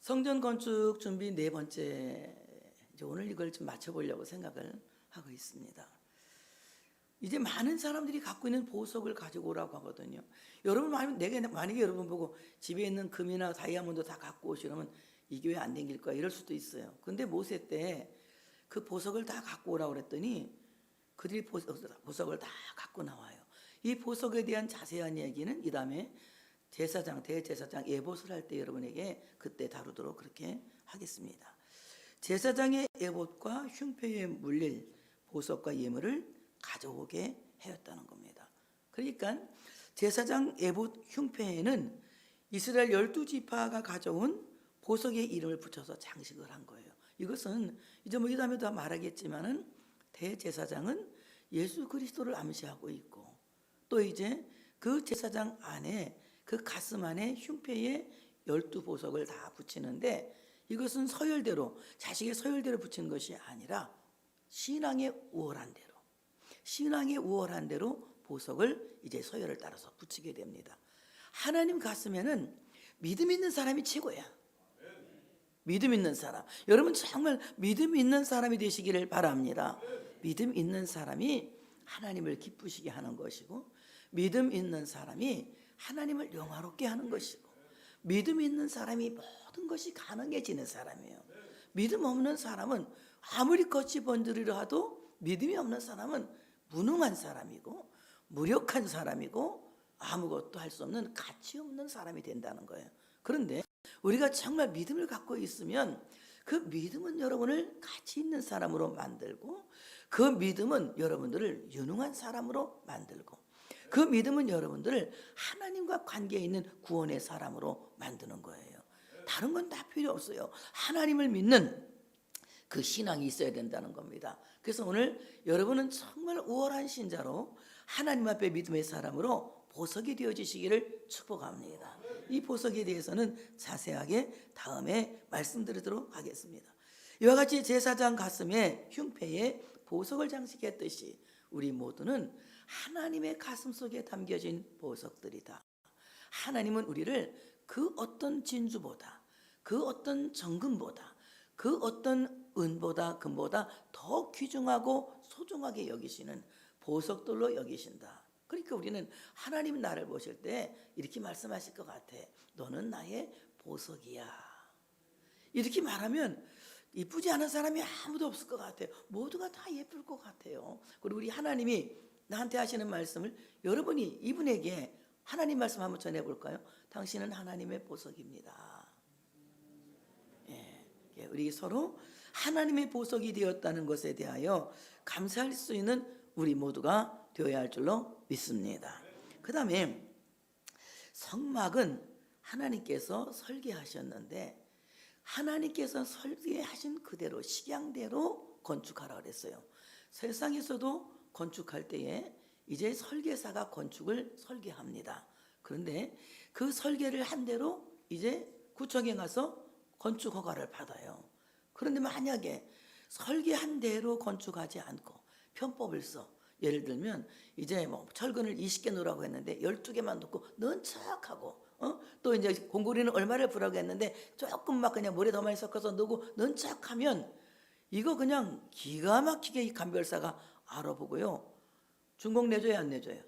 성전 건축 준비 네 번째, 이제 오늘 이걸 좀 맞춰보려고 생각을 하고 있습니다. 이제 많은 사람들이 갖고 있는 보석을 가지고 오라고 하거든요. 여러분 만약에 여러분 보고 집에 있는 금이나 다이아몬드 다 갖고 오시려면 이 교회 안 댕길 거야 이럴 수도 있어요. 근데 모세 때 그 보석을 다 갖고 오라고 그랬더니 그들이 보석을 다 갖고 나와요. 이 보석에 대한 자세한 얘기는 이 다음에 대제사장 에봇을 할 때 여러분에게 그때 다루도록 그렇게 하겠습니다. 제사장의 에봇과 흉패에 물릴 보석과 예물을 가져오게 하였다는 겁니다. 그러니까 제사장 에봇 흉패에는 이스라엘 12지파가 가져온 보석의 이름을 붙여서 장식을 한 거예요. 이것은 이제 이 다음에도 말하겠지만은 대제사장은 예수 그리스도를 암시하고 있고 또 이제 그 제사장 안에 그 가슴 안에 흉패에 12보석을 다 붙이는데 이것은 서열대로 자식의 서열대로 붙이는 것이 아니라 신앙의 우월한 대로 보석을 이제 서열을 따라서 붙이게 됩니다. 하나님 가슴에는 믿음 있는 사람이 최고야. 믿음 있는 사람, 여러분 정말 믿음 있는 사람이 되시기를 바랍니다. 믿음 있는 사람이 하나님을 기쁘시게 하는 것이고 믿음 있는 사람이 하나님을 영화롭게 하는 것이고 믿음 있는 사람이 모든 것이 가능해지는 사람이에요. 믿음 없는 사람은 아무리 거치 번들이라 하도 믿음이 없는 사람은 무능한 사람이고 무력한 사람이고 아무것도 할 수 없는 가치 없는 사람이 된다는 거예요. 그런데 우리가 정말 믿음을 갖고 있으면 그 믿음은 여러분을 가치 있는 사람으로 만들고 그 믿음은 여러분들을 유능한 사람으로 만들고 그 믿음은 여러분들을 하나님과 관계 있는 구원의 사람으로 만드는 거예요. 다른 건 다 필요 없어요. 하나님을 믿는 그 신앙이 있어야 된다는 겁니다. 그래서 오늘 여러분은 정말 우월한 신자로 하나님 앞에 믿음의 사람으로 보석이 되어지시기를 축복합니다. 이 보석에 대해서는 자세하게 다음에 말씀드리도록 하겠습니다. 이와 같이 제사장 가슴에 흉패에 보석을 장식했듯이 우리 모두는 하나님의 가슴 속에 담겨진 보석들이다. 하나님은 우리를 그 어떤 진주보다 그 어떤 정금보다 그 어떤 은보다 금보다 더 귀중하고 소중하게 여기시는 보석들로 여기신다. 그러니까 우리는 하나님 나를 보실 때 이렇게 말씀하실 것 같아. 너는 나의 보석이야. 이렇게 말하면 이쁘지 않은 사람이 아무도 없을 것 같아요. 모두가 다 예쁠 것 같아요. 그리고 우리 하나님이 나한테 하시는 말씀을 여러분이 이분에게 하나님 말씀 한번 전해볼까요? 당신은 하나님의 보석입니다. 예, 우리 서로 하나님의 보석이 되었다는 것에 대하여 감사할 수 있는 우리 모두가 되어야 할 줄로 믿습니다. 그 다음에 성막은 하나님께서 설계하셨는데 하나님께서 설계하신 그대로 식양대로 건축하라 그랬어요. 세상에서도 건축할 때에 이제 설계사가 건축을 설계합니다. 그런데 그 설계를 한 대로 이제 구청에 가서 건축 허가를 받아요. 그런데 만약에 설계한 대로 건축하지 않고 편법을 써 예를 들면 이제 철근을 20개 넣으라고 했는데 12개만 넣고 넣은 척하고 또 이제 공구리는 얼마를 부라고 했는데 조금 막 그냥 물에 더 많이 섞어서 넣고 넣은 척하면 이거 그냥 기가 막히게 이 감별사가 알아보고요. 준공 내줘야 안 내줘요?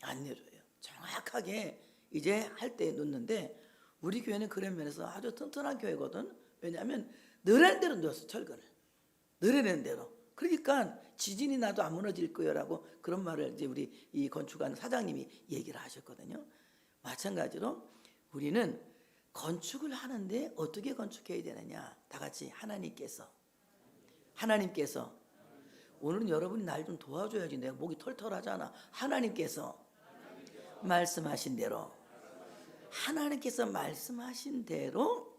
안 내줘요. 정확하게 이제 할 때 넣는데 우리 교회는 그런 면에서 아주 튼튼한 교회거든. 왜냐하면 늘어낸 대로 넣었어. 철근을 늘어낸 대로. 그러니까 지진이 나도 안 무너질 거요라고 그런 말을 이제 우리 이 건축하는 사장님이 얘기를 하셨거든요. 마찬가지로 우리는 건축을 하는데 어떻게 건축해야 되느냐? 다 같이 하나님께서 오늘은 여러분이 날 좀 도와줘야지. 내가 목이 털털하잖아. 하나님께서 말씀하신 대로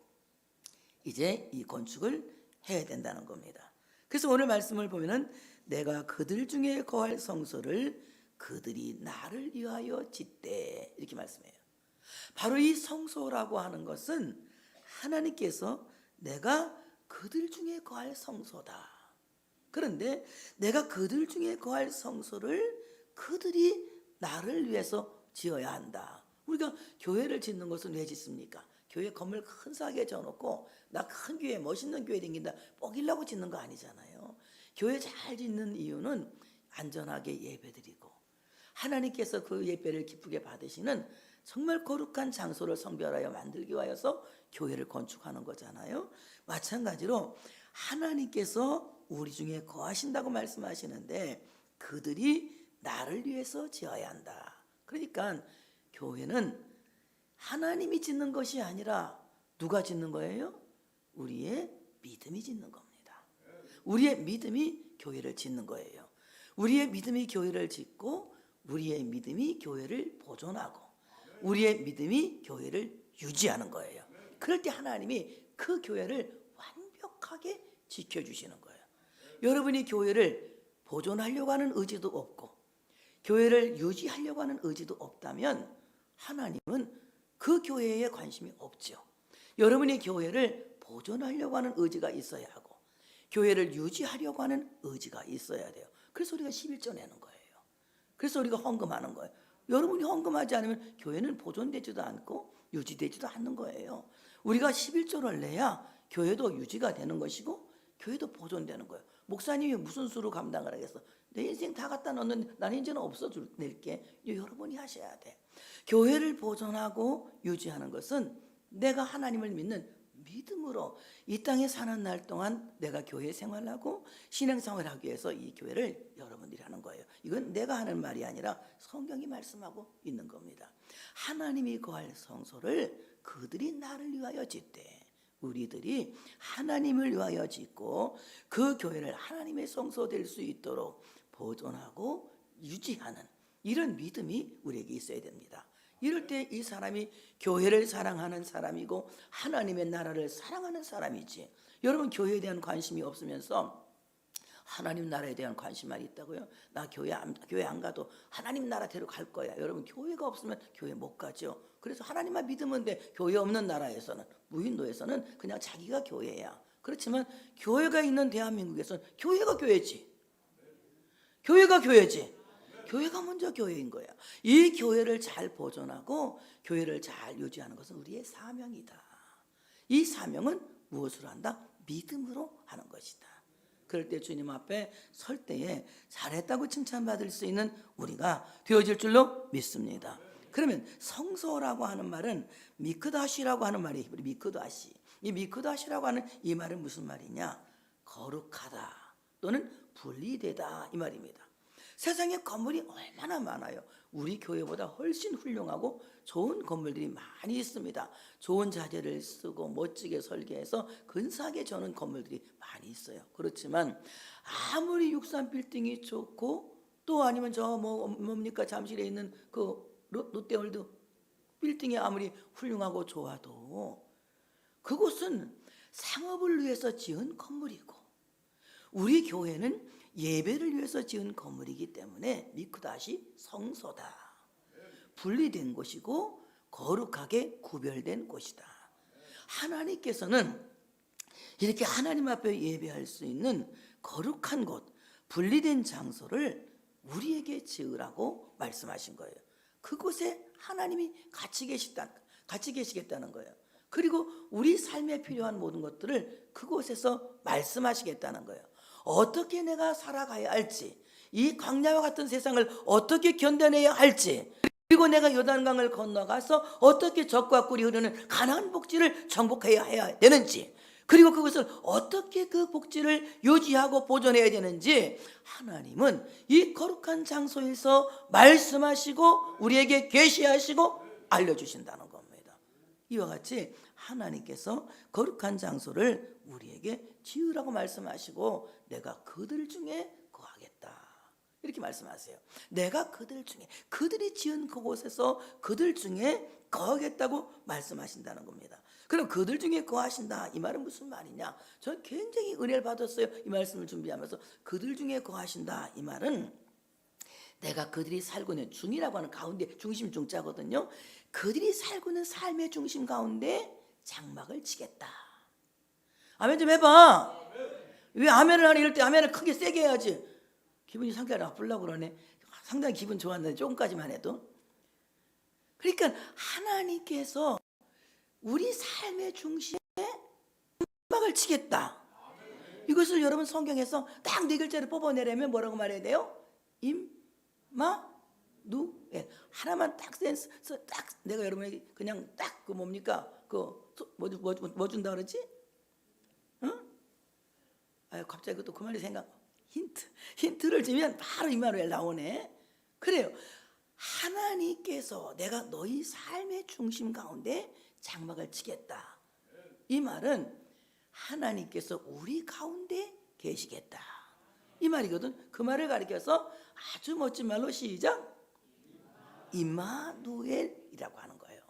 이제 이 건축을 해야 된다는 겁니다. 그래서 오늘 말씀을 보면은 내가 그들 중에 거할 성소를 그들이 나를 위하여 짓되 이렇게 말씀해요. 바로 이 성소라고 하는 것은 하나님께서 내가 그들 중에 거할 성소다. 그런데 내가 그들 중에 거할 성소를 그들이 나를 위해서 지어야 한다. 우리가 교회를 짓는 것은 왜 짓습니까? 교회 건물 근사하게 지어놓고 나 큰 교회 멋있는 교회 댕긴다 뻑이려고 짓는 거 아니잖아요. 교회 잘 짓는 이유는 안전하게 예배드리고 하나님께서 그 예배를 기쁘게 받으시는 정말 거룩한 장소를 성별하여 만들기 위하여서 교회를 건축하는 거잖아요. 마찬가지로 하나님께서 우리 중에 거하신다고 말씀하시는데 그들이 나를 위해서 지어야 한다. 그러니까 교회는 하나님이 짓는 것이 아니라 누가 짓는 거예요? 우리의 믿음이 짓는 겁니다. 우리의 믿음이 교회를 짓는 거예요. 우리의 믿음이 교회를 짓고 우리의 믿음이 교회를 보존하고 우리의 믿음이 교회를 유지하는 거예요. 그럴 때 하나님이 그 교회를 완벽하게 지켜주시는 거예요. 여러분이 교회를 보존하려고 하는 의지도 없고 교회를 유지하려고 하는 의지도 없다면 하나님은 그 교회에 관심이 없죠. 여러분이 교회를 보존하려고 하는 의지가 있어야 하고 교회를 유지하려고 하는 의지가 있어야 돼요. 그래서 우리가 11조 내는 거예요. 그래서 우리가 헌금하는 거예요. 여러분이 헌금하지 않으면 교회는 보존되지도 않고 유지되지도 않는 거예요. 우리가 11조를 내야 교회도 유지가 되는 것이고 교회도 보존되는 거예요. 목사님이 무슨 수로 감당을 하겠어? 내 인생 다 갖다 넣는 나는 이제는 없어 낼게. 여러분이 하셔야 돼. 교회를 보존하고 유지하는 것은 내가 하나님을 믿는 믿음으로 이 땅에 사는 날 동안 내가 교회 생활하고 신앙생활을 하기 위해서 이 교회를 여러분들이 하는 거예요. 이건 내가 하는 말이 아니라 성경이 말씀하고 있는 겁니다. 하나님이 거할 성소를 그들이 나를 위하여 짓되 우리들이 하나님을 위하여 짓고 그 교회를 하나님의 성소 될 수 있도록 보존하고 유지하는 이런 믿음이 우리에게 있어야 됩니다. 이럴 때 이 사람이 교회를 사랑하는 사람이고 하나님의 나라를 사랑하는 사람이지. 여러분 교회에 대한 관심이 없으면서 하나님 나라에 대한 관심만 있다고요? 나 교회 안 가도 하나님 나라대로 갈 거야. 여러분 교회가 없으면 교회 못 가죠. 그래서 하나님만 믿으면 돼. 교회 없는 나라에서는 무인도에서는 그냥 자기가 교회야. 그렇지만 교회가 있는 대한민국에서는 교회가 교회지. 교회가 교회지. 교회가 먼저 교회인 거야. 이 교회를 잘 보존하고 교회를 잘 유지하는 것은 우리의 사명이다. 이 사명은 무엇으로 한다? 믿음으로 하는 것이다. 그럴 때 주님 앞에 설 때에 잘했다고 칭찬받을 수 있는 우리가 되어질 줄로 믿습니다. 그러면 성소라고 하는 말은 미크다시라고 하는 말이 미크다시. 이 미크다시라고 하는 이 말은 무슨 말이냐? 거룩하다 또는 분리되다 이 말입니다. 세상에 건물이 얼마나 많아요. 우리 교회보다 훨씬 훌륭하고 좋은 건물들이 많이 있습니다. 좋은 자재를 쓰고 멋지게 설계해서 근사하게 저는 건물들이 많이 있어요. 그렇지만 아무리 63 빌딩이 좋고 또 아니면 저 뭡니까 잠실에 있는 그 롯데월드 빌딩이 아무리 훌륭하고 좋아도 그곳은 상업을 위해서 지은 건물이고 우리 교회는 예배를 위해서 지은 건물이기 때문에 미크다시 성소다. 분리된 곳이고 거룩하게 구별된 곳이다. 하나님께서는 이렇게 하나님 앞에 예배할 수 있는 거룩한 곳, 분리된 장소를 우리에게 지으라고 말씀하신 거예요. 그곳에 하나님이 같이 계시겠다는 거예요. 그리고 우리 삶에 필요한 모든 것들을 그곳에서 말씀하시겠다는 거예요. 어떻게 내가 살아가야 할지, 이 광야와 같은 세상을 어떻게 견뎌내야 할지, 그리고 내가 요단강을 건너가서 어떻게 젖과 꿀이 흐르는 가나안 복지를 정복해야 되는지, 그리고 그것을 어떻게 그 복지를 유지하고 보존해야 되는지 하나님은 이 거룩한 장소에서 말씀하시고 우리에게 계시하시고 알려주신다는 겁니다. 이와 같이 하나님께서 거룩한 장소를 우리에게 지으라고 말씀하시고 내가 그들 중에 거하겠다 이렇게 말씀하세요. 내가 그들 중에 그들이 지은 그곳에서 그들 중에 거하겠다고 말씀하신다는 겁니다. 그럼 그들 중에 거하신다 이 말은 무슨 말이냐? 저는 굉장히 은혜를 받았어요. 이 말씀을 준비하면서 그들 중에 거하신다 이 말은 내가 그들이 살고 있는 중이라고 하는 가운데 중심 중자거든요. 그들이 살고 있는 삶의 중심 가운데 장막을 치겠다. 아멘 좀 해봐. 왜 아멘을 하니? 이럴 때 아멘을 크게 세게 해야지. 기분이 상당히 나쁘려고 그러네. 상당히 기분 좋았는데 조금까지만 해도. 그러니까 하나님께서 우리 삶의 중심에 장막을 치겠다. 이것을 여러분 성경에서 딱 네 글자를 뽑아내려면 뭐라고 말해야 돼요? 임마누엘. 하나만 딱 센스, 딱 내가 여러분에게 그냥 딱 그 뭡니까? 뭐 준다 그러지? 응? 아유, 갑자기 또 그 말이 생각. 힌트를 주면 바로 임마누엘 나오네. 그래요. 하나님께서 내가 너희 삶의 중심 가운데 장막을 치겠다. 이 말은 하나님께서 우리 가운데 계시겠다. 이 말이거든. 그 말을 가리켜서 아주 멋진 말로 시작. 임마누엘이라고 하는 거예요.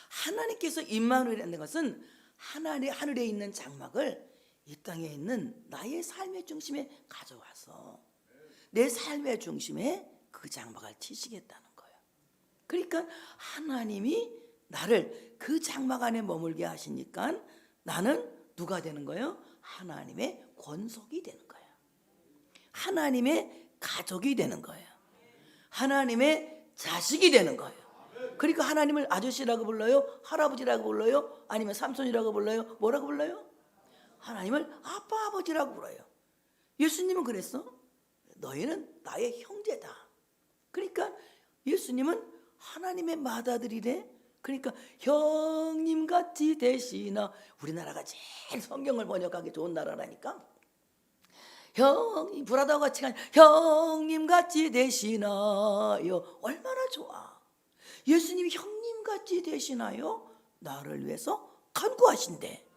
하나님께서 임마누엘이라는 것은 하늘에 있는 장막을 이 땅에 있는 나의 삶의 중심에 가져와서 내 삶의 중심에 그 장막을 치시겠다는 거예요. 그러니까 하나님이 나를 그 장막 안에 머물게 하시니까 나는 누가 되는 거예요? 하나님의 권속이 되는 거예요. 하나님의 가족이 되는 거예요. 하나님의 자식이 되는 거예요. 그러니까 하나님을 아저씨라고 불러요? 할아버지라고 불러요? 아니면 삼손이라고 불러요? 뭐라고 불러요? 하나님을 아빠 아버지라고 불러요. 예수님은 그랬어. 너희는 나의 형제다. 그러니까 예수님은 하나님의 맏아들이래. 그러니까 형님같이 되시나. 우리나라가 제일 성경을 번역하기 좋은 나라라니까. 브라더와 같이 형님같이 되시나요. 얼마나 좋아. 예수님이 형님같이 되시나요? 나를 위해서 간구하신대.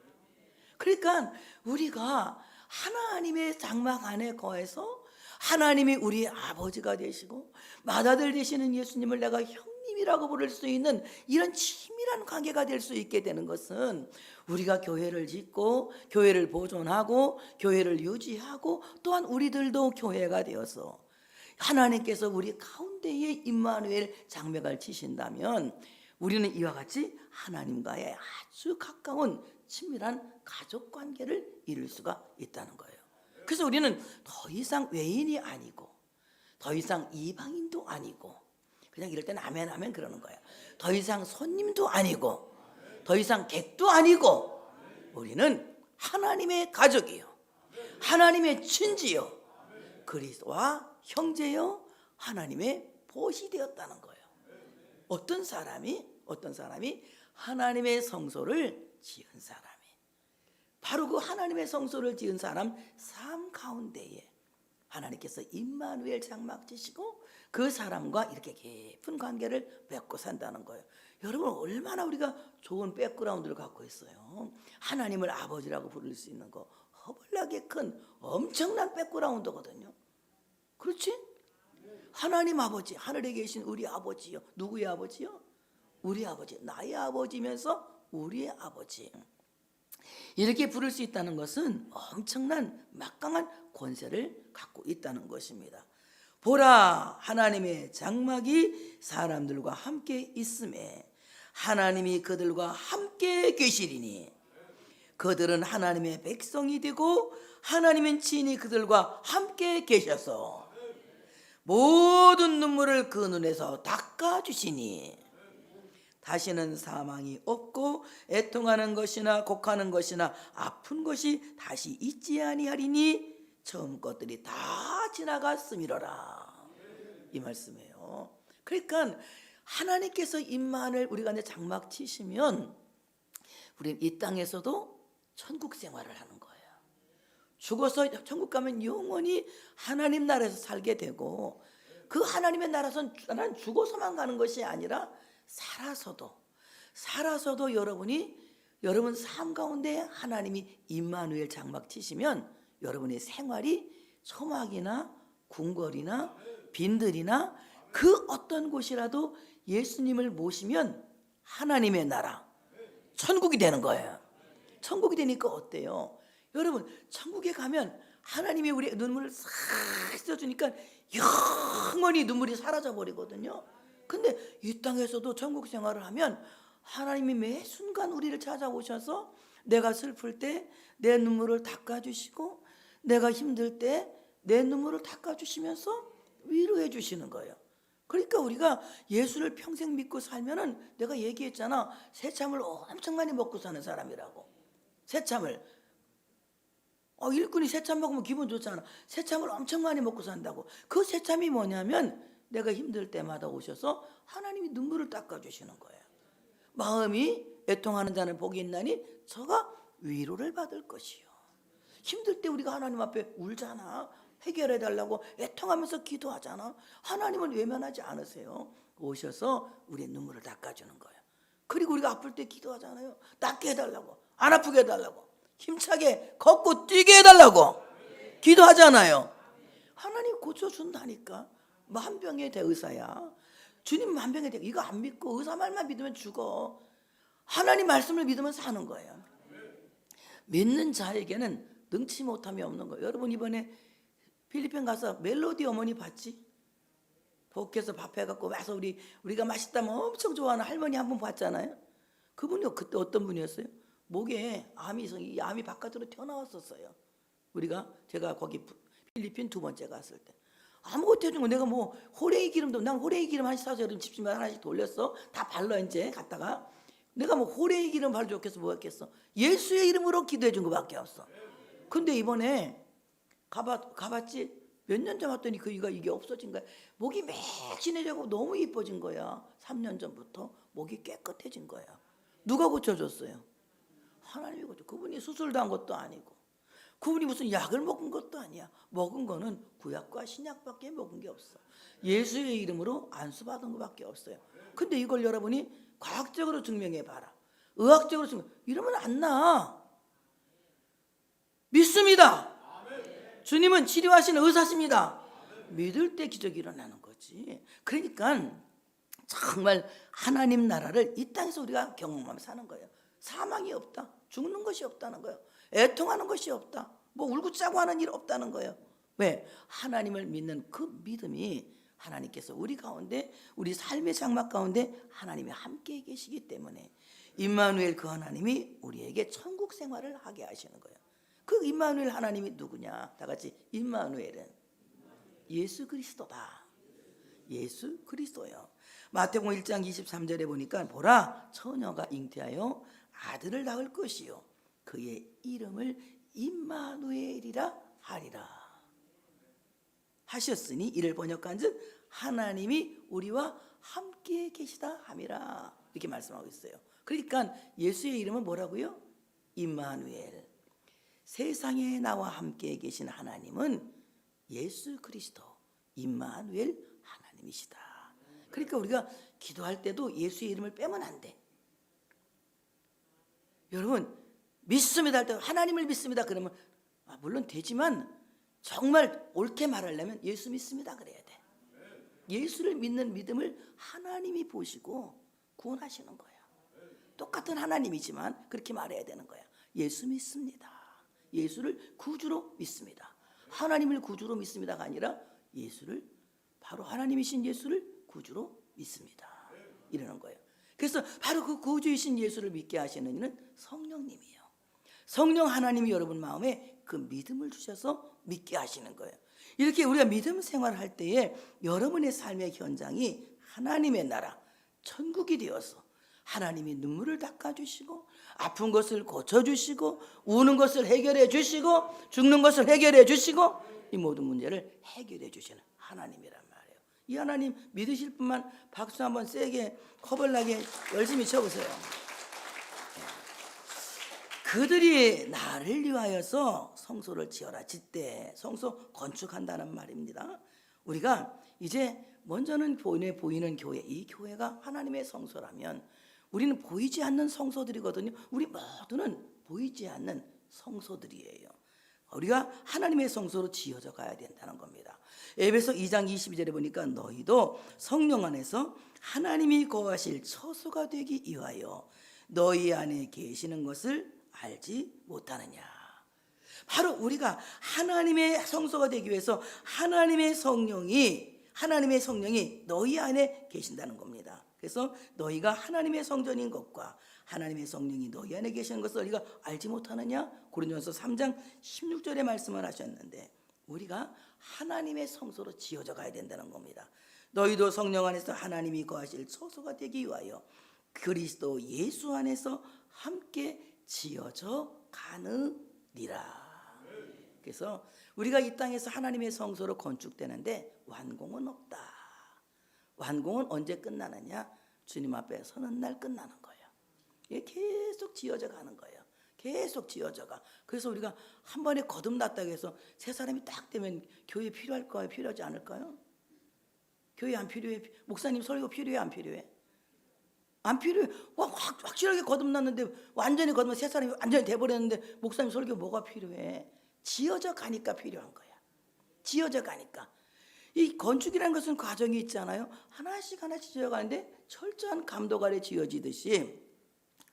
그러니까 우리가 하나님의 장막 안에 거해서 하나님이 우리 아버지가 되시고 맏아들 되시는 예수님을 내가 형님이라고 부를 수 있는 이런 친밀한 관계가 될 수 있게 되는 것은 우리가 교회를 짓고 교회를 보존하고 교회를 유지하고 또한 우리들도 교회가 되어서 하나님께서 우리 가운데에 임마누엘 장막을 치신다면 우리는 이와 같이 하나님과의 아주 가까운 친밀한 가족 관계를 이룰 수가 있다는 거예요. 그래서 우리는 더 이상 외인이 아니고 더 이상 이방인도 아니고 그냥 이럴 때는 아멘 아멘 그러는 거예요. 더 이상 손님도 아니고 더 이상 객도 아니고 우리는 하나님의 가족이요, 하나님의 친지요, 그리스도와 형제요, 하나님의 보시 되었다는 거예요. 어떤 사람이 하나님의 성소를 지은 사람이 바로 그 하나님의 성소를 지은 사람 삶 가운데에 하나님께서 임마누엘 장막 지시고 그 사람과 이렇게 깊은 관계를 맺고 산다는 거예요. 여러분 얼마나 우리가 좋은 백그라운드를 갖고 있어요. 하나님을 아버지라고 부를 수 있는 거 허벌나게 큰 엄청난 백그라운드거든요. 그렇지? 하나님 아버지, 하늘에 계신 우리 아버지요. 누구의 아버지요? 우리 아버지, 나의 아버지면서 우리의 아버지. 이렇게 부를 수 있다는 것은 엄청난 막강한 권세를 갖고 있다는 것입니다. 보라, 하나님의 장막이 사람들과 함께 있음에 하나님이 그들과 함께 계시리니 그들은 하나님의 백성이 되고 하나님은 친히 그들과 함께 계셔서 모든 눈물을 그 눈에서 닦아주시니 다시는 사망이 없고 애통하는 것이나 곡하는 것이나 아픈 것이 다시 있지 아니하리니 처음 것들이 다 지나갔음이로라. 이 말씀이에요. 그러니까 하나님께서 임마누엘 우리가 이제 장막 치시면 우리는 이 땅에서도 천국 생활을 하는 거예요. 죽어서 천국 가면 영원히 하나님 나라에서 살게 되고 그 하나님의 나라에서는 죽어서만 가는 것이 아니라 살아서도 여러분 삶 가운데 하나님이 임마누엘 장막 치시면 여러분의 생활이 소막이나 궁궐이나 빈들이나 그 어떤 곳이라도 예수님을 모시면 하나님의 나라 천국이 되는 거예요. 천국이 되니까 어때요? 여러분 천국에 가면 하나님이 우리 눈물을 싹 씻어주니까 영원히 눈물이 사라져 버리거든요. 근데 이 땅에서도 천국 생활을 하면 하나님이 매 순간 우리를 찾아오셔서 내가 슬플 때 내 눈물을 닦아주시고 내가 힘들 때 내 눈물을 닦아주시면서 위로해 주시는 거예요. 그러니까 우리가 예수를 평생 믿고 살면은 내가 얘기했잖아. 새참을 엄청 많이 먹고 사는 사람이라고. 새참을. 일꾼이 새참 먹으면 기분 좋잖아. 새참을 엄청 많이 먹고 산다고. 그 새참이 뭐냐면 내가 힘들 때마다 오셔서 하나님이 눈물을 닦아주시는 거예요. 마음이 애통하는 자는 복이 있나니 저가 위로를 받을 것이요. 힘들 때 우리가 하나님 앞에 울잖아. 해결해 달라고 애통하면서 기도하잖아. 하나님은 외면하지 않으세요. 오셔서 우리의 눈물을 닦아주는 거예요. 그리고 우리가 아플 때 기도하잖아요. 낫게 해달라고, 안 아프게 해달라고, 힘차게 걷고 뛰게 해달라고 기도하잖아요. 하나님 고쳐준다니까. 만병의 대의사야. 주님 만병의 대. 이거 안 믿고 의사 말만 믿으면 죽어. 하나님 말씀을 믿으면 사는 거예요. 믿는 자에게는 능치 못함이 없는 거예요. 여러분 이번에 필리핀 가서 멜로디 어머니 봤지? 복해서 밥 해갖고 와서 우리가 맛있다면 엄청 좋아하는 할머니 한 분 봤잖아요. 그분이 그때 어떤 분이었어요? 목에 이 암이 바깥으로 튀어나왔었어요. 제가 거기 필리핀 두 번째 갔을 때 아무것도 해준 거 내가 뭐 호레이 기름도 난 호레이 기름 하나씩 사서 여러분 집집마다 하나씩 돌렸어. 다 발라 이제 갔다가 내가 뭐 호레이 기름 바르 좋겠어 뭐 했겠어. 예수의 이름으로 기도해 준 거밖에 없어. 근데 이번에 가봤지? 몇 년 전 왔더니 이게 없어진 거야. 목이 매진해지고 너무 이뻐진 거야. 3년 전부터 목이 깨끗해진 거야. 누가 고쳐줬어요? 하나님이 고쳐. 그분이 수술도 한 것도 아니고 그분이 무슨 약을 먹은 것도 아니야. 먹은 거는 구약과 신약밖에 먹은 게 없어. 예수의 이름으로 안수받은 것밖에 없어요. 근데 이걸 여러분이 과학적으로 증명해봐라. 의학적으로 이러면 안 나. 믿습니다. 주님은 치료하시는 의사십니다. 믿을 때 기적이 일어나는 거지. 그러니까 정말 하나님 나라를 이 땅에서 우리가 경험하며 사는 거예요. 사망이 없다. 죽는 것이 없다는 거예요. 애통하는 것이 없다. 뭐 울고 짜고 하는 일 없다는 거예요. 왜? 하나님을 믿는 그 믿음이 하나님께서 우리 가운데 우리 삶의 장막 가운데 하나님이 함께 계시기 때문에 임마누엘 그 하나님이 우리에게 천국 생활을 하게 하시는 거예요. 그 임마누엘 하나님이 누구냐? 다 같이 임마누엘은 예수 그리스도다. 예수 그리스도요. 마태복음 1장 23절에 보니까 보라 처녀가 잉태하여 아들을 낳을 것이요 그의 이름을 임마누엘이라 하리라 하셨으니 이를 번역한즉 하나님이 우리와 함께 계시다 함이라 이렇게 말씀하고 있어요. 그러니까 예수의 이름은 뭐라고요? 임마누엘. 세상에 나와 함께 계신 하나님은 예수 그리스도 임마누엘 하나님이시다. 그러니까 우리가 기도할 때도 예수의 이름을 빼면 안 돼. 여러분 믿습니다 할 때 하나님을 믿습니다 그러면 물론 되지만 정말 옳게 말하려면 예수 믿습니다 그래야 돼. 예수를 믿는 믿음을 하나님이 보시고 구원하시는 거야. 똑같은 하나님이지만 그렇게 말해야 되는 거야. 예수 믿습니다. 예수를 구주로 믿습니다. 하나님을 구주로 믿습니다가 아니라 예수를 바로 하나님이신 예수를 구주로 믿습니다. 이러는 거예요. 그래서 바로 그 구주이신 예수를 믿게 하시는 이는 성령님이에요. 성령 하나님이 여러분 마음에 그 믿음을 주셔서 믿게 하시는 거예요. 이렇게 우리가 믿음 생활을 할 때에 여러분의 삶의 현장이 하나님의 나라 천국이 되어서 하나님이 눈물을 닦아주시고 아픈 것을 고쳐주시고 우는 것을 해결해 주시고 죽는 것을 해결해 주시고 이 모든 문제를 해결해 주시는 하나님이란 말이에요. 이 하나님 믿으실 분만 박수 한번 세게 커벌나게 열심히 쳐보세요. 그들이 나를 위하여서 성소를 지어라. 짓되 성소 건축한다는 말입니다. 우리가 이제 먼저는 보이는 교회, 이 교회가 하나님의 성소라면 우리는 보이지 않는 성소들이거든요. 우리 모두는 보이지 않는 성소들이에요. 우리가 하나님의 성소로 지어져 가야 된다는 겁니다. 에베소 2장 22절에 보니까 너희도 성령 안에서 하나님이 거하실 처소가 되기 위하여 너희 안에 계시는 것을 알지 못하느냐. 바로 우리가 하나님의 성소가 되기 위해서 하나님의 성령이 너희 안에 계신다는 겁니다. 그래서 너희가 하나님의 성전인 것과 하나님의 성령이 너희 안에 계시는 것을 우리가 알지 못하느냐. 고린도전서 3장 16절에 말씀을 하셨는데 우리가 하나님의 성소로 지어져 가야 된다는 겁니다. 너희도 성령 안에서 하나님이 거하실 처소가 되기 위하여 그리스도 예수 안에서 함께 지어져 가느니라. 그래서 우리가 이 땅에서 하나님의 성소로 건축되는데 완공은 없다. 완공은 언제 끝나느냐? 주님 앞에 서는 날 끝나는 거예요. 이게 계속 지어져 가는 거예요. 계속 지어져 가. 그래서 우리가 한 번에 거듭났다고 해서 새 사람이 딱 되면 교회 필요할까요? 필요하지 않을까요? 교회 안 필요해? 목사님 설교 필요해? 안 필요해? 안 필요해. 확실하게 거듭났는데 완전히 거듭난 새 사람이 완전히 돼버렸는데 목사님 설교 뭐가 필요해? 지어져 가니까 필요한 거야. 지어져 가니까. 이 건축이라는 것은 과정이 있잖아요. 하나씩 하나씩 지어가는데 철저한 감독 아래 지어지듯이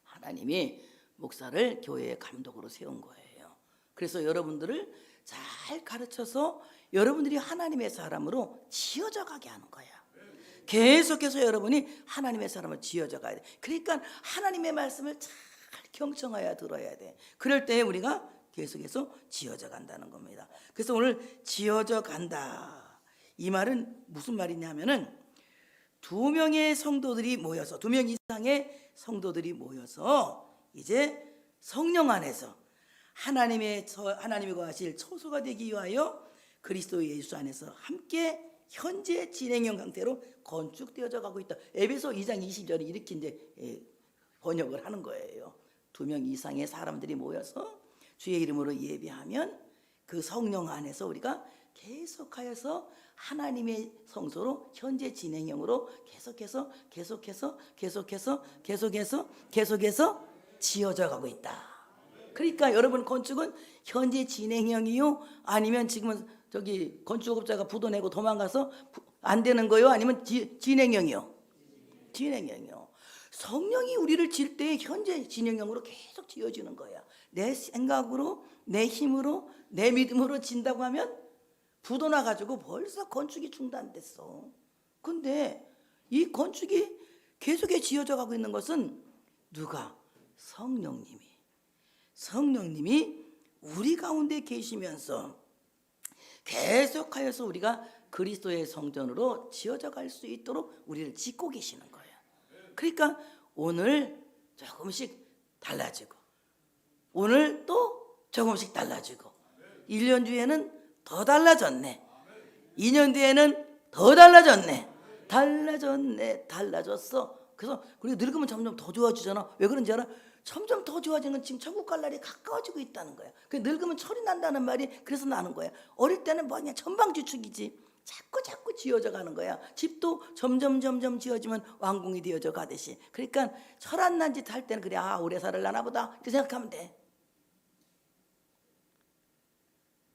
하나님이 목사를 교회의 감독으로 세운 거예요. 그래서 여러분들을 잘 가르쳐서 여러분들이 하나님의 사람으로 지어져 가게 하는 거야. 계속해서 여러분이 하나님의 사람을 지어져 가야 돼. 그러니까 하나님의 말씀을 잘 경청하여 들어야 돼. 그럴 때 우리가 계속해서 지어져 간다는 겁니다. 그래서 오늘 지어져 간다. 이 말은 무슨 말이냐면은 2명의 성도들이 모여서 2명 이상의 성도들이 모여서 이제 성령 안에서 하나님이 거하실 처소가 되기 위하여 그리스도 예수 안에서 함께 현재 진행형 상태로 건축되어져 가고 있다. 에베소 2장 20절이 이렇게 이제 번역을 하는 거예요. 2명 이상의 사람들이 모여서 주의 이름으로 예배하면 그 성령 안에서 우리가 계속하여서 하나님의 성소로 현재 진행형으로 계속해서 지어져 가고 있다. 그러니까 여러분 건축은 현재 진행형이요? 아니면 지금은 저기 건축업자가 부도 내고 도망가서 안 되는 거요? 아니면 진행형이요? 진행형이요. 성령이 우리를 질 때 현재 진행형으로 계속 지어지는 거야. 내 생각으로, 내 힘으로, 내 믿음으로 진다고 하면 부도 나가지고 벌써 건축이 중단됐어. 근데 이 건축이 계속해 지어져 가고 있는 것은 누가? 성령님이 우리 가운데 계시면서 계속하여서 우리가 그리스도의 성전으로 지어져 갈 수 있도록 우리를 짓고 계시는 거예요. 그러니까 오늘 조금씩 달라지고 오늘 또 조금씩 달라지고 1년 뒤에는 더 달라졌네. 2년 뒤에는 더 달라졌네. 달라졌어. 그래서 우리가 늙으면 점점 더 좋아지잖아. 왜 그런지 알아? 점점 더 좋아지는 건 지금 천국 갈 날이 가까워지고 있다는 거야. 늙으면 철이 난다는 말이 그래서 나는 거야. 어릴 때는 뭐냐 천방지축이지. 자꾸 지어져 가는 거야. 집도 점점 지어지면 완공이 되어져 가듯이. 그러니까 철 안 난 짓 할 때는 그래 오래 살을라나 보다 이렇게 생각하면 돼.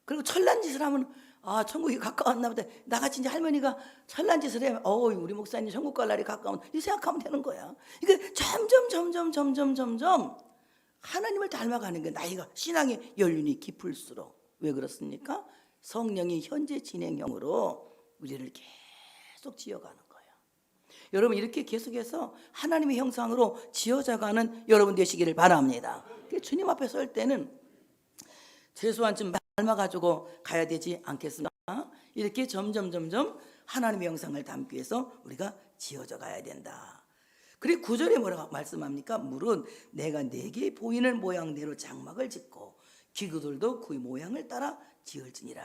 그리고 철난 짓을 하면 천국이 가까웠나 보다. 나같이 이제 할머니가 철난 짓을 해. 우리 목사님 천국 갈 날이 가까운 이 생각하면 되는 거야. 이게 점점 하나님을 닮아가는 게 나이가 신앙의 연륜이 깊을수록. 왜 그렇습니까? 성령이 현재 진행형으로 우리를 계속 지어가는 거예요. 여러분 이렇게 계속해서 하나님의 형상으로 지어져가는 여러분 되시기를 바랍니다. 주님 앞에 설 때는 최소한 좀 닮아가지고 가야 되지 않겠습니까? 이렇게 점점 하나님의 형상을 담기 위해서 우리가 지어져 가야 된다. 그리고 9절에 뭐라고 말씀합니까? 물은 내가 네게 보이는 모양대로 장막을 짓고 기구들도 그 모양을 따라 지을지니라.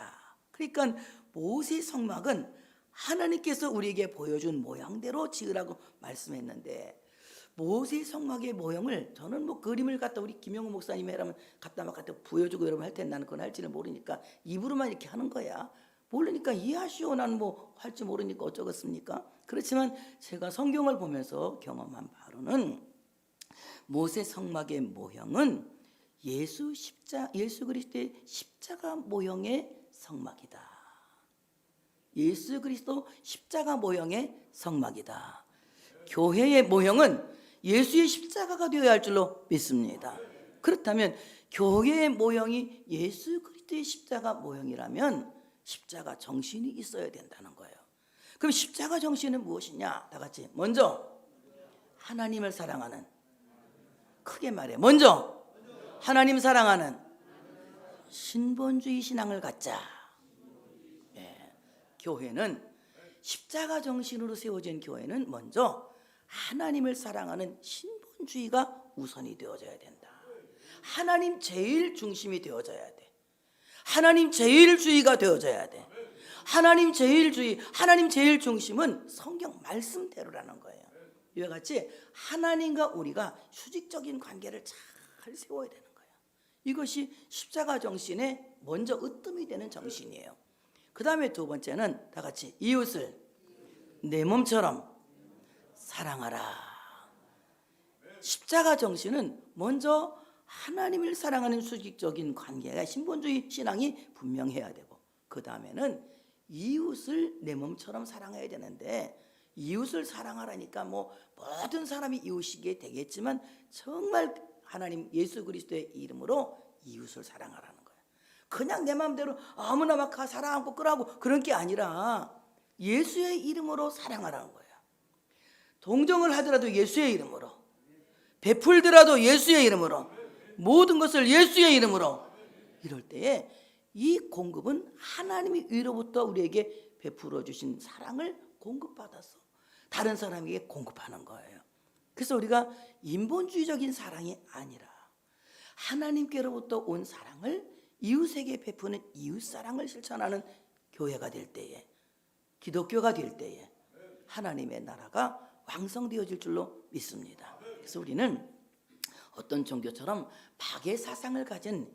그러니까 모세 성막은 하나님께서 우리에게 보여준 모양대로 지으라고 말씀했는데 모세 성막의 모형을 저는 그림을 갖다 우리 김영호 목사님이 하라면 갖다 보여주고 여러분 할 텐데 나는 그건 할지는 모르니까 입으로만 이렇게 하는 거야. 모르니까 이해하시오. 나는 할지 모르니까 어쩌겠습니까? 그렇지만 제가 성경을 보면서 경험한 바로는 모세 성막의 모형은 예수 그리스도의 십자가 모형의 성막이다. 예수 그리스도 십자가 모형의 성막이다. 교회의 모형은 예수의 십자가가 되어야 할 줄로 믿습니다. 그렇다면 교회의 모형이 예수 그리스도의 십자가 모형이라면 십자가 정신이 있어야 된다는 거예요. 그럼 십자가 정신은 무엇이냐? 다 같이 먼저 하나님을 사랑하는, 크게 말해 먼저 하나님 사랑하는 신본주의 신앙을 갖자. 교회는 십자가 정신으로 세워진 교회는 먼저 하나님을 사랑하는 신본주의가 우선이 되어져야 된다. 하나님 제일 중심이 되어져야 돼. 하나님 제일주의가 되어져야 돼. 하나님 제일주의, 하나님 제일 중심은 성경 말씀대로라는 거예요. 이와 같이 하나님과 우리가 수직적인 관계를 잘 세워야 되는 거예요. 이것이 십자가 정신의 먼저 으뜸이 되는 정신이에요. 그 다음에 두 번째는 다 같이 이웃을 내 몸처럼 사랑하라. 십자가 정신은 먼저 하나님을 사랑하는 수직적인 관계가 신본주의 신앙이 분명해야 되고, 그 다음에는 이웃을 내 몸처럼 사랑해야 되는데, 이웃을 사랑하라니까 뭐 모든 사람이 이웃이게 되겠지만 정말 하나님 예수 그리스도의 이름으로 이웃을 사랑하라는 거예요. 그냥 내 마음대로 아무나 막 사랑하고 끄라고 그런 게 아니라 예수의 이름으로 사랑하라는 거예요. 동정을 하더라도 예수의 이름으로, 베풀더라도 예수의 이름으로, 모든 것을 예수의 이름으로. 이럴 때에 이 공급은 하나님이 위로부터 우리에게 베풀어 주신 사랑을 공급받아서 다른 사람에게 공급하는 거예요. 그래서 우리가 인본주의적인 사랑이 아니라 하나님께로부터 온 사랑을 이웃에게 베푸는 이웃사랑을 실천하는 교회가 될 때에, 기독교가 될 때에 하나님의 나라가 왕성되어질 줄로 믿습니다. 그래서 우리는 어떤 종교처럼 박해 사상을 가진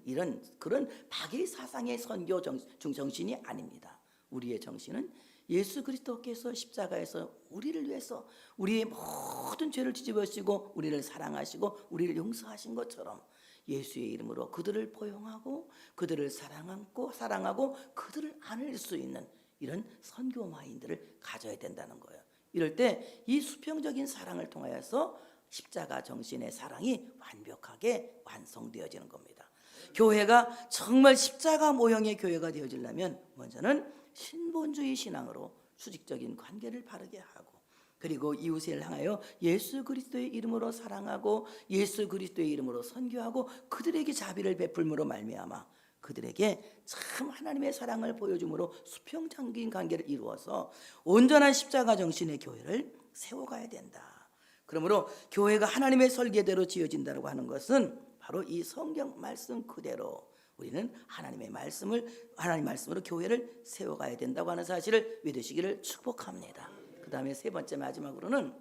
그런 박해 사상의 선교 정신이 아닙니다. 우리의 정신은 예수 그리스도께서 십자가에서 우리를 위해서 우리의 모든 죄를 뒤집으시고 우리를 사랑하시고 우리를 용서하신 것처럼 예수의 이름으로 그들을 포용하고 그들을 사랑하고 그들을 안을 수 있는 이런 선교 마인드를 가져야 된다는 거예요. 이럴 때 이 수평적인 사랑을 통하여서 십자가 정신의 사랑이 완벽하게 완성되어지는 겁니다. 교회가 정말 십자가 모형의 교회가 되어지려면 먼저는 신본주의 신앙으로 수직적인 관계를 바르게 하고, 그리고 이웃을 향하여 예수 그리스도의 이름으로 사랑하고 예수 그리스도의 이름으로 선교하고 그들에게 자비를 베풀므로 말미암아 그들에게 참 하나님의 사랑을 보여줌으로 수평적인 관계를 이루어서 온전한 십자가 정신의 교회를 세워가야 된다. 그러므로 교회가 하나님의 설계대로 지어진다고 하는 것은 바로 이 성경 말씀 그대로 우리는 하나님 말씀으로 교회를 세워가야 된다고 하는 사실을 믿으시기를 축복합니다. 그 다음에 세 번째 마지막으로는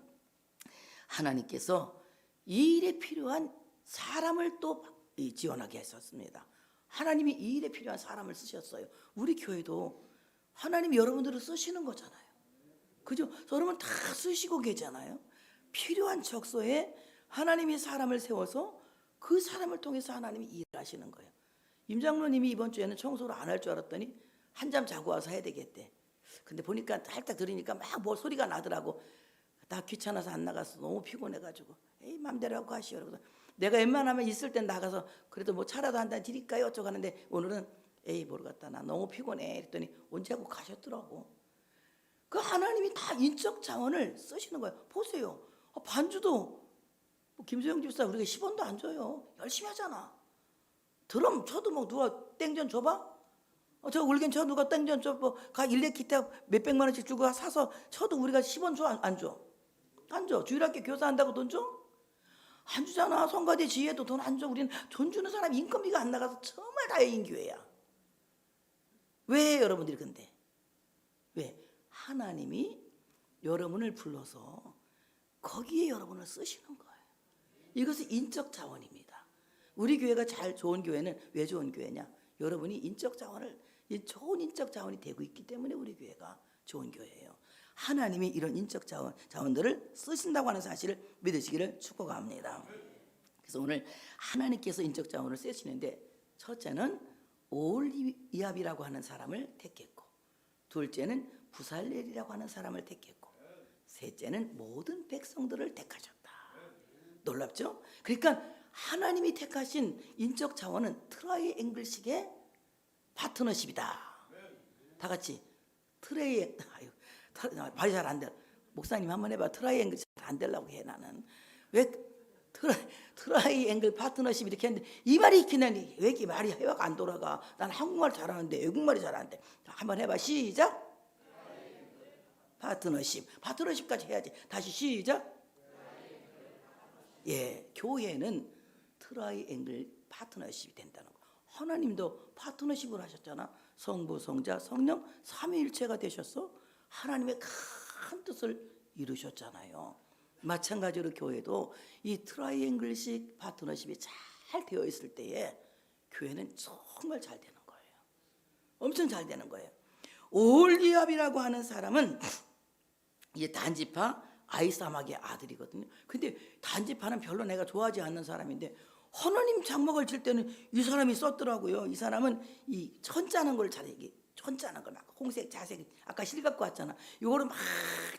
하나님께서 이 일에 필요한 사람을 또 지원하게 하셨습니다. 하나님이 이 일에 필요한 사람을 쓰셨어요. 우리 교회도 하나님이 여러분들을 쓰시는 거잖아요. 그죠? 여러분 다 쓰시고 계잖아요. 필요한 적소에 하나님이 사람을 세워서 그 사람을 통해서 하나님이 일하시는 거예요. 임 장로님이 이번 주에는 청소를 안 할 줄 알았더니 한잠 자고 와서 해야 되겠대. 근데 보니까 살짝 들으니까 막 뭐 소리가 나더라고. 나 귀찮아서 안 나갔어. 너무 피곤해가지고. 에이 맘대로 하고 하시오. 그래서 내가 웬만하면 있을 땐 나가서 그래도 뭐 차라도 한 잔 드릴까요? 어쩌고 하는데 오늘은 에이 모르겠다. 나 너무 피곤해. 그랬더니 언제 하고 가셨더라고. 그 하나님이 다 인적 자원을 쓰시는 거예요. 보세요. 반주도 김소영 집사 우리가 10원도 안 줘요. 열심히 하잖아. 드럼 쳐도 뭐 누가 땡전 줘봐? 저 울긴 쳐 누가 땡전 줘? 가 일렉 기타 몇백만 원씩 주고 사서 쳐도 우리가 10원 줘? 안 줘? 안 줘. 주일학교 교사한다고 돈 줘? 안 주잖아. 성가대 지혜도 돈 안 줘. 우리는 돈 주는 사람 인건비가 안 나가서 정말 다행인 교회야. 왜 여러분들이 근데? 왜? 하나님이 여러분을 불러서 거기에 여러분을 쓰시는 거예요. 이것은 인적 자원입니다. 우리 교회가 좋은 교회는 왜 좋은 교회냐? 여러분이 인적 자원을 좋은 인적 자원이 되고 있기 때문에 우리 교회가 좋은 교회예요. 하나님이 이런 인적 자원들을 쓰신다고 하는 사실을 믿으시기를 축복합니다. 그래서 오늘 하나님께서 인적 자원을 쓰시는데 첫째는 오홀리압이라고 하는 사람을 택했고, 둘째는 부살렐이라고 하는 사람을 택했고, 셋째는 모든 백성들을 택하셨다. 놀랍죠? 그러니까 하나님이 택하신 인적 자원은 트라이앵글식의 파트너십이다. 다 같이 말이 잘 안 돼. 목사님 한번 해봐. 트라이앵글 잘 안 되려고 해. 나는 왜 트라이앵글 파트너십 이렇게 했는데 이 말이 있기는 왜 이렇게 말이 해와가 안 돌아가. 난 한국말 잘하는데 외국말이 잘 안 돼. 한번 해봐. 시작. 파트너십까지 해야지. 다시 시작. 예, 교회는 트라이앵글 파트너십이 된다는 거. 하나님도 파트너십을 하셨잖아. 성부, 성자, 성령 삼위일체가 되셔서 하나님의 큰 뜻을 이루셨잖아요. 마찬가지로 교회도 이 트라이앵글식 파트너십이 잘 되어 있을 때에 교회는 정말 잘 되는 거예요. 엄청 잘 되는 거예요. 오홀리압이라고 하는 사람은 이제 단지파 아이사막의 아들이거든요. 근데 단지파는 별로 내가 좋아하지 않는 사람인데 하나님 장막을 칠 때는 이 사람이 썼더라고요. 이 사람은 이 천짜는 걸 잘해. 천짜는 걸 막 홍색, 자색, 아까 실 갖고 왔잖아. 이거를 막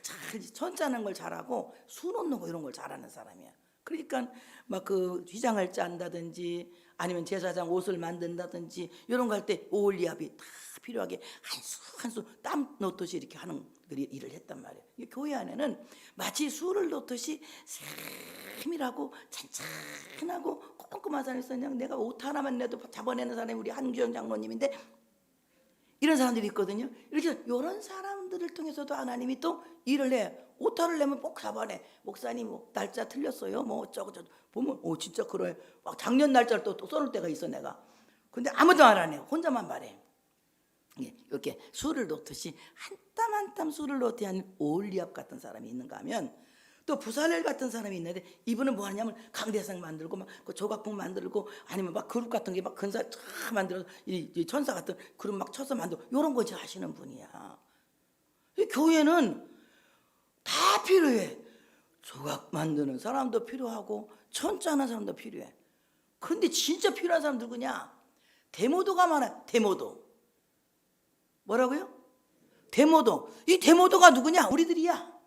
잘 천짜는 걸 잘하고 수 놓는 거 이런 걸 잘하는 사람이야. 그러니까 막 그 휘장을 짠다든지 아니면 제사장 옷을 만든다든지 이런 거 할 때 오홀리압이 다 필요하게 한 수 한 수 땀 놓듯이 이렇게 하는 일을 했단 말이에요. 교회 안에는 마치 수를 놓듯이 세밀하고 찬찬하고 꼼꼼한 사람이 있어. 그냥 내가 옷 하나만 내도 잡아내는 사람이 우리 한규영 장로님인데 이런 사람들이 있거든요. 이렇게 이런 사람들을 통해서도 하나님이 또 일을 해. 오타를 내면 꼭 잡아내. 목사님 날짜 틀렸어요. 뭐 어쩌고 저쩌고 보면 진짜 그래. 막 작년 날짜를 또 써놓을 때가 있어 내가. 근데 아무도 말 안 해. 혼자만 말해. 이렇게 수를 놓듯이 한 땀 한 땀 수를 놓듯이 하는 오홀리압 같은 사람이 있는가 하면 또 부살렐 같은 사람이 있는데 이분은 뭐 하냐면 강대상 만들고 막 그 조각봉 만들고 아니면 막 그룹 같은 게 막 근사 쫙 만들어서 이 천사 같은 그룹 막 쳐서 만들고 이런 거 하시는 분이야. 이 교회는 다 필요해. 조각 만드는 사람도 필요하고 천짜하는 사람도 필요해. 근데 진짜 필요한 사람 누구냐? 데모도가 많아. 데모도. 뭐라고요? 데모도. 이 데모도가 누구냐? 우리들이야.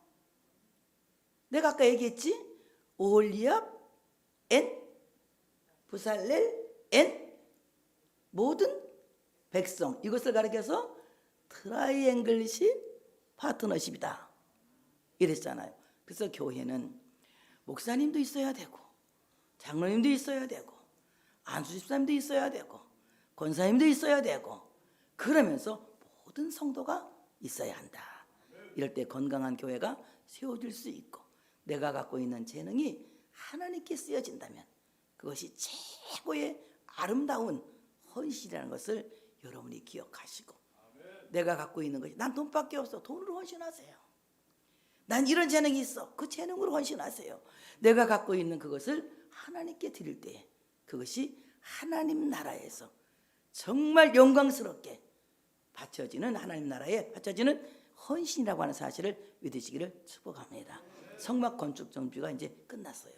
내가 아까 얘기했지? 오홀리압 앤 부살렐 앤 모든 백성. 이것을 가리켜서 트라이앵글식 파트너십이다. 이랬잖아요. 그래서 교회는 목사님도 있어야 되고 장로님도 있어야 되고 안수집사님도 있어야 되고 권사님도 있어야 되고 그러면서 모든 성도가 있어야 한다. 이럴 때 건강한 교회가 세워질 수 있고 내가 갖고 있는 재능이 하나님께 쓰여진다면 그것이 최고의 아름다운 헌신이라는 것을 여러분이 기억하시고 내가 갖고 있는 것이 난 돈밖에 없어. 돈으로 헌신하세요. 난 이런 재능이 있어. 그 재능으로 헌신하세요. 내가 갖고 있는 그것을 하나님께 드릴 때 그것이 하나님 나라에서 정말 영광스럽게 바쳐지는 하나님 나라에 바쳐지는 헌신이라고 하는 사실을 믿으시기를 축복합니다. 성막 건축 정비가 이제 끝났어요.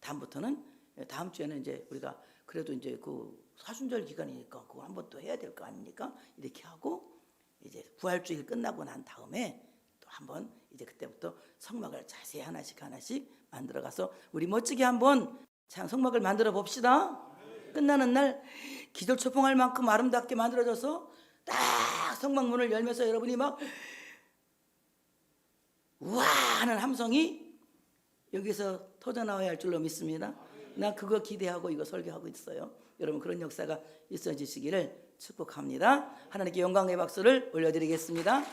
다음부터는 다음 주에는 이제 우리가 그래도 이제 그 사순절 기간이니까 그거 한번 또 해야 될 거 아닙니까? 이렇게 하고 이제 부활주일 끝나고 난 다음에 또 한번 이제 그때부터 성막을 자세히 하나씩 만들어 가서 우리 멋지게 한번 성막을 만들어 봅시다. 끝나는 날 기절초풍할 만큼 아름답게 만들어져서 딱 성막문을 열면서 여러분이 막 우와 하는 함성이 여기서 터져나와야 할 줄로 믿습니다. 나 그거 기대하고 이거 설교하고 있어요. 여러분 그런 역사가 있어지시기를 축복합니다. 하나님께 영광의 박수를 올려드리겠습니다.